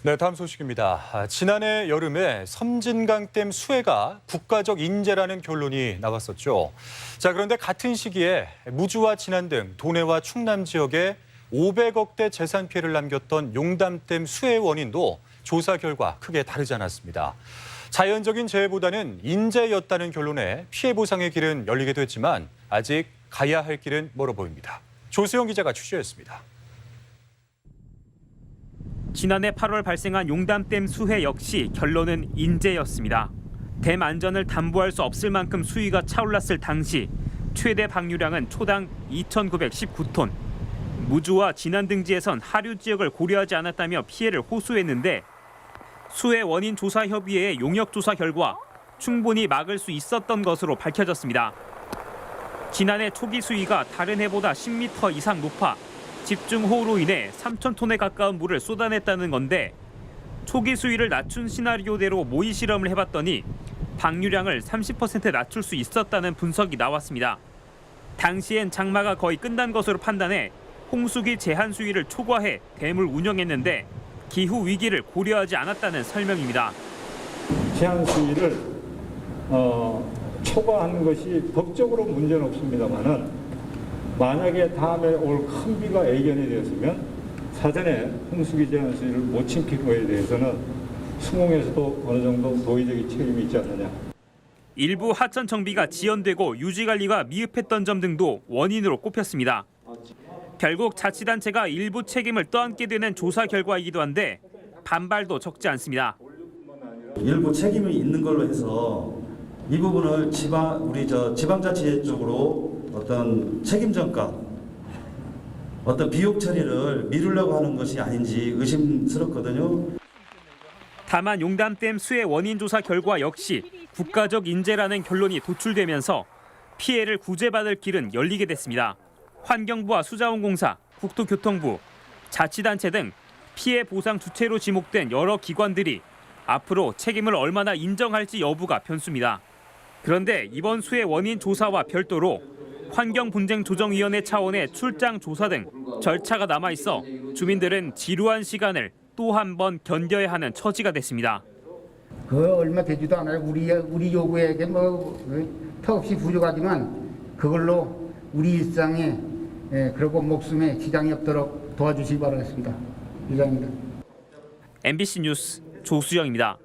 네, 다음 소식입니다. 지난해 여름에 섬진강댐 수해가 국가적 인재라는 결론이 나왔었죠. 자, 그런데 같은 시기에 무주와 진안 등 도내와 충남 지역에 500억대 재산 피해를 남겼던 용담댐 수해 원인도 조사 결과 크게 다르지 않았습니다. 자연적인 재해보다는 인재였다는 결론에 피해 보상의 길은 열리게 됐지만 아직 가야 할 길은 멀어 보입니다. 조수영 기자가 취재했습니다. 지난해 8월 발생한 용담댐 수해 역시 결론은 인재였습니다. 댐 안전을 담보할 수 없을 만큼 수위가 차올랐을 당시 최대 방류량은 초당 2,919톤. 무주와 진안 등지에선 하류 지역을 고려하지 않았다며 피해를 호소했는데 수해 원인 조사 협의회의 용역 조사 결과 충분히 막을 수 있었던 것으로 밝혀졌습니다. 지난해 초기 수위가 다른 해보다 10m 이상 높아 집중호우로 인해 3,000톤에 가까운 물을 쏟아냈다는 건데 초기 수위를 낮춘 시나리오대로 모의 실험을 해봤더니 방류량을 30% 낮출 수 있었다는 분석이 나왔습니다. 당시엔 장마가 거의 끝난 것으로 판단해 홍수기 제한 수위를 초과해 댐을 운영했는데 기후 위기를 고려하지 않았다는 설명입니다. 제한 수위를 초과하는 것이 법적으로 문제는 없습니다만은 만약에 다음에 올 큰 비가 예견이 되었으면 사전에 홍수기 제한 수위를 못 지킨 거에 대해서는 수공에서도 어느 정도 도의적인 책임이 있지 않느냐. 일부 하천 정비가 지연되고 유지 관리가 미흡했던 점 등도 원인으로 꼽혔습니다. 결국 자치단체가 일부 책임을 떠안게 되는 조사 결과이기도 한데 반발도 적지 않습니다. 일부 책임이 있는 걸로 해서 이 부분을 지방자치회 쪽으로 어떤 책임 전가, 어떤 비용 처리를 미루려고 하는 것이 아닌지 의심스럽거든요. 다만 용담댐 수해 원인 조사 결과 역시 국가적 인재라는 결론이 도출되면서 피해를 구제받을 길은 열리게 됐습니다. 환경부와 수자원공사, 국토교통부, 자치단체 등 피해 보상 주체로 지목된 여러 기관들이 앞으로 책임을 얼마나 인정할지 여부가 변수입니다. 그런데 이번 수해 원인 조사와 별도로 환경분쟁조정위원회 차원의 출장 조사 등 절차가 남아있어 주민들은 지루한 시간을 또 한 번 견뎌야 하는 처지가 됐습니다. 그 얼마 되지도 않아요. 우리 요구에게 턱없이 부족하지만 그걸로 우리 일상에 그리고 목숨에 지장이 없도록 도와주시기 바라겠습니다. 이상입니다. MBC 뉴스 조수영입니다.